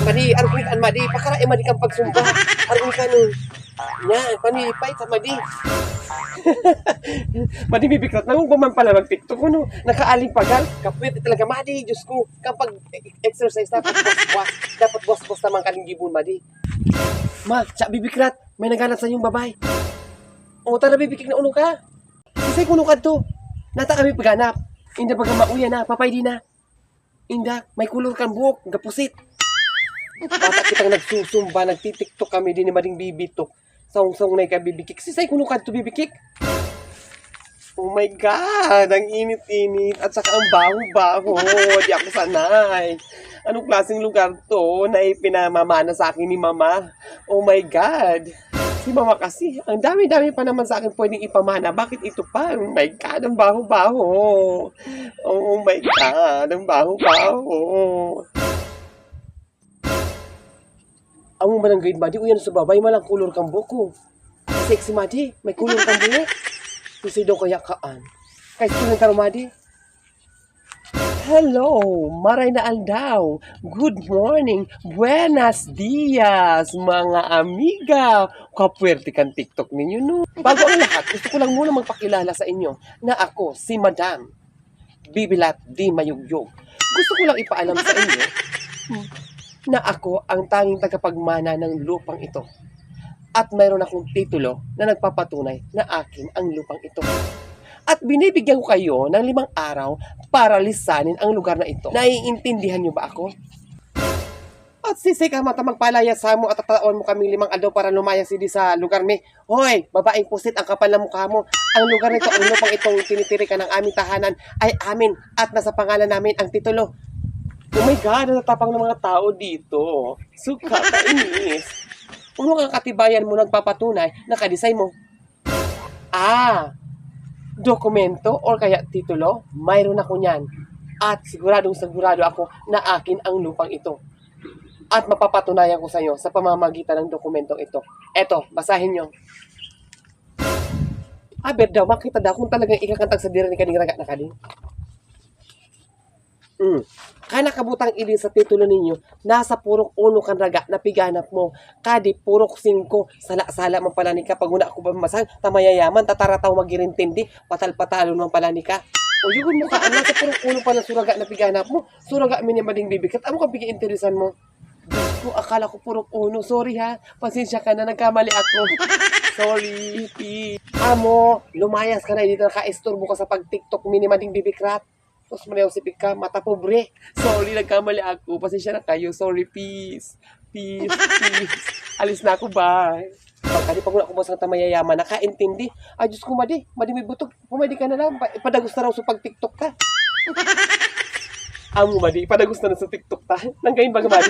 madi, arkuit an madi, pakara madi kang pagsumba. Arkuit ka nun. Yan, panipay sa madi. Madi bibikrat na kung man pala mag-tiktok ko, no? Nakaaling pagal. Kapwede talaga, madi, Diyos ko. Kapag exercise, dapat boss-boss. Dapat boss-boss naman kalingibon, madi. Ma, siya bibikrat. May naganap sa iyong babay. O, tara bibikik na uno ka. Isay kuno ka to. Nata kami paghanap. Inda baga mauya na, papay di na. Inda, may kulor kang buhok, gapusit. Bata kitang nagsusumba, nagtitiktok kami din ni Mading Bibitok. Saung-saung na ikabibikik. Sisay kuno ka to bibikik. Oh my God, ang init-init. At saka ang baho-baho. Di ako sanay. Anong klaseng lugar to na ipinamamana sa akin ni Mama? Oh my God. Si Mama kasi, ang dami-dami pa naman sa akin pwedeng ipamana. Bakit ito pa? Oh my God, ang baho-baho. Oh my God, ang baho-baho. Ang barangay madi, uyan sa babay, malang kulor kang buko. Sexy madi, may kulor kang buko. Susi daw kaya kaan. Kahit tulong taro madi. Hello, maray na aldaw. Good morning, buenas dias, mga amiga. Kapwerte kang TikTok ninyo, no? Bago ang lahat, gusto ko lang muna magpakilala sa inyo na ako, si Madam Bibilat Di Mayugyog. Gusto ko lang ipaalam sa inyo na ako ang tanging tagapagmana ng lupang ito. At mayroon akong titulo na nagpapatunay na akin ang lupang ito. At binibigyan ko kayo ng 5 araw para lisanin ang lugar na ito. Naiintindihan niyo ba ako? At sisi ka mata magpalaya sa mo at tataon mo kami 5 araw para lumayas hindi sa lugar mi. Hoy, babaeng pusit ang kapal na mukha mo. Ang lugar nito, ang lupang itong tinitirikan ng aming tahanan ay amin at nasa pangalan namin ang titulo. Oh my God, natatapang ng mga tao dito. Suka, kainis. Ano ang katibayan mo nagpapatunay na kadisay mo? Dokumento or kaya titulo, mayroon ako niyan. At siguradong sigurado ako na akin ang lupang ito. At mapapatunayan ko sa iyo sa pamamagitan ng dokumentong ito. Eto, basahin nyo. Aber daw, makita daw kung talagang ikakantag sa dira ni kaning raga na kading. Kana kabutang ilin sa titulo ninyo, nasa purok 1 kan raga na piganap mo. Kadi purok 5, sala-sala man pala ni ka. Pag una ako bamasang, tamayayaman, tatarataw magirintindi, patal-patalo man pala ni ka. O yun mo ka, nasa purok 1 pala suraga na piganap mo. Suraga minimading bibikat, amo ka bigi-interesan mo. Diyos ko, akala ko purok 1. Sorry ha, pasensya ka na, nagkamali ako. Sorry, P. Amo, lumayas ka na, dito naka-estorbo ka sa pag-tiktok minimading bibikrat. Tapos manayaw si Pika, mata pobre. Sorry, nagkamali ako. Pasensya na kayo. Sorry, peace. Peace, peace. Alis na ako, bye. Pagkali pag wala ko basang tamayayaman, nakaintindi. Ay, Diyos ko, madi may butog. Pumadi ka na lang. Ipadagos na raw sa pag-tiktok ka. Amo, madi, ipadagos na sa tiktok ta. Nanggayin ba, madi?